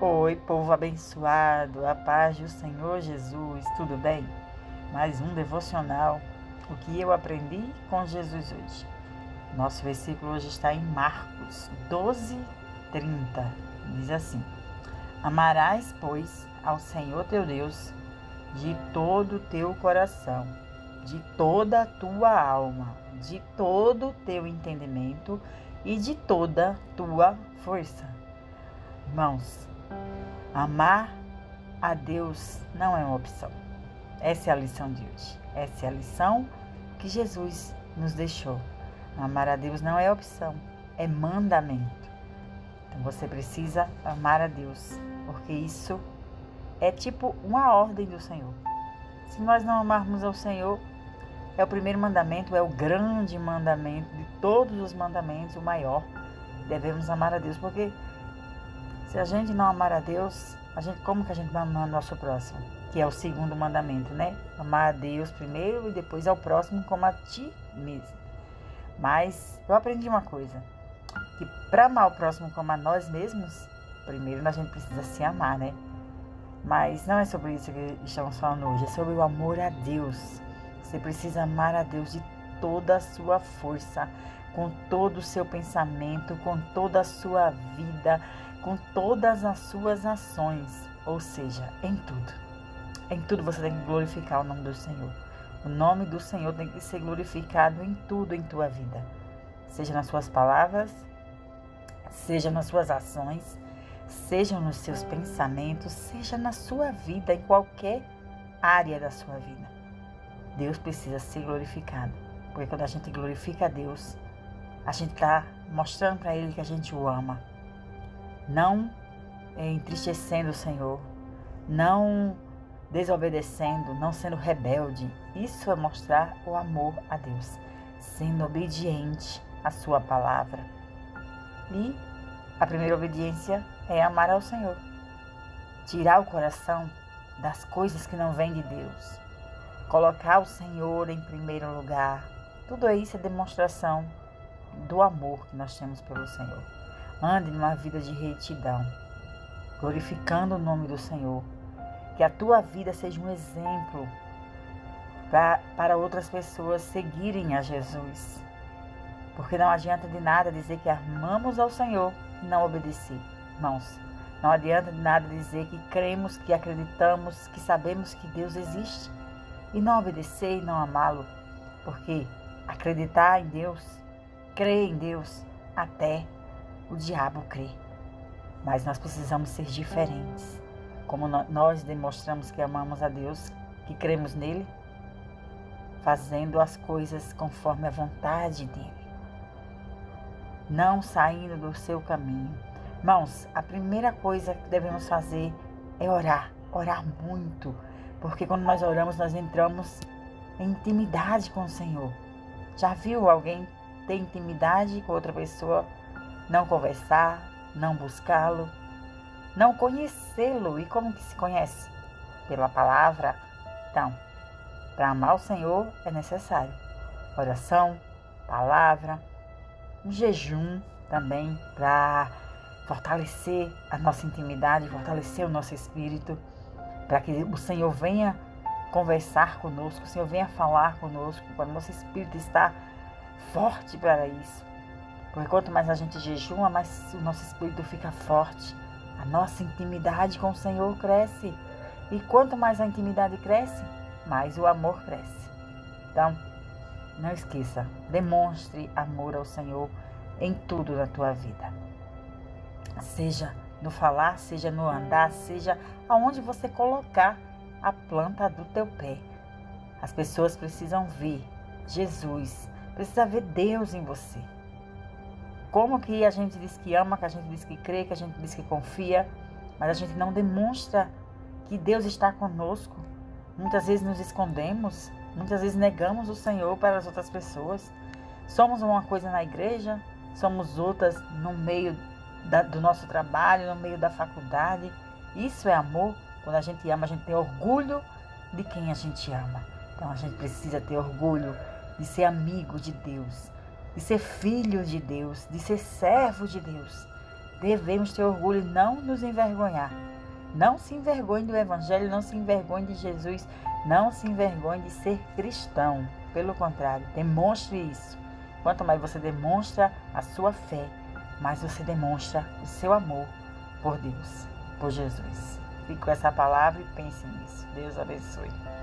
Oi, povo abençoado, a paz do Senhor Jesus, tudo bem? Mais um devocional, o que eu aprendi com Jesus hoje. Nosso versículo hoje está em Marcos 12:30, diz assim: Amarás, pois, ao Senhor teu Deus de todo o teu coração, de toda a tua alma, de todo o teu entendimento e de toda a tua força. Irmãos, amar a Deus não é uma opção. Essa é a lição de hoje. Essa é a lição que Jesus nos deixou. Amar a Deus não é opção, é mandamento. Então você precisa amar a Deus, porque isso é tipo uma ordem do Senhor. Se nós não amarmos ao Senhor, é o primeiro mandamento, é o grande mandamento de todos os mandamentos, o maior. Devemos amar a Deus, porque se a gente não amar a Deus, como que a gente vai amar o nosso próximo? Que é o segundo mandamento, né? Amar a Deus primeiro e depois ao próximo como a ti mesmo. Mas eu aprendi uma coisa, que para amar o próximo como a nós mesmos, primeiro a gente precisa se amar, né? Mas não é sobre isso que estamos falando hoje, é sobre o amor a Deus. Você precisa amar a Deus de toda a sua força, com todo o seu pensamento, com toda a sua vida, com todas as suas ações, ou seja, em tudo. Em tudo você tem que glorificar o nome do Senhor. O nome do Senhor tem que ser glorificado em tudo em tua vida. Seja nas suas palavras, seja nas suas ações, seja nos seus pensamentos, seja na sua vida, em qualquer área da sua vida. Deus precisa ser glorificado. Porque quando a gente glorifica a Deus, a gente está mostrando para Ele que a gente o ama. Não entristecendo o Senhor, não desobedecendo, não sendo rebelde. Isso é mostrar o amor a Deus, sendo obediente à sua palavra. E a primeira obediência é amar ao Senhor. Tirar o coração das coisas que não vêm de Deus. Colocar o Senhor em primeiro lugar. Tudo isso é demonstração do amor que nós temos pelo Senhor. Ande numa vida de retidão, glorificando o nome do Senhor. Que a tua vida seja um exemplo para outras pessoas seguirem a Jesus. Porque não adianta de nada dizer que amamos ao Senhor e não obedecer. Irmãos, não adianta de nada dizer que cremos, que acreditamos, que sabemos que Deus existe e não obedecer e não amá-lo. Porque acreditar em Deus, crer em Deus, até o diabo crê. Mas nós precisamos ser diferentes. Como nós demonstramos que amamos a Deus, que cremos nele, fazendo as coisas conforme a vontade dele. Não saindo do seu caminho. Irmãos, a primeira coisa que devemos fazer é orar. Orar muito. Porque quando nós oramos, nós entramos em intimidade com o Senhor. Já viu alguém ter intimidade com outra pessoa? Não conversar, não buscá-lo, não conhecê-lo. E como que se conhece? Pela palavra. Então, para amar o Senhor é necessário oração, palavra, um jejum também para fortalecer a nossa intimidade, fortalecer o nosso espírito, para que o Senhor venha conversar conosco, o Senhor venha falar conosco, quando o nosso espírito está forte para isso. Porque quanto mais a gente jejuma, mais o nosso espírito fica forte. A nossa intimidade com o Senhor cresce. E quanto mais a intimidade cresce, mais o amor cresce. Então, não esqueça, demonstre amor ao Senhor em tudo na tua vida. Seja no falar, seja no andar, seja aonde você colocar a planta do teu pé. As pessoas precisam ver Jesus, precisa ver Deus em você. Como que a gente diz que ama, que a gente diz que crê, que a gente diz que confia, mas a gente não demonstra que Deus está conosco. Muitas vezes nos escondemos, muitas vezes negamos o Senhor para as outras pessoas. Somos uma coisa na igreja, somos outras no meio do nosso trabalho, no meio da faculdade. Isso é amor. Quando a gente ama, a gente tem orgulho de quem a gente ama. Então a gente precisa ter orgulho de ser amigo de Deus, de ser filho de Deus, de ser servo de Deus. devemos ter orgulho e não nos envergonhar. Não se envergonhe do Evangelho, não se envergonhe de Jesus, não se envergonhe de ser cristão. Pelo contrário, demonstre isso. Quanto mais você demonstra a sua fé, mais você demonstra o seu amor por Deus, por Jesus. Fique com essa palavra e pense nisso. Deus abençoe.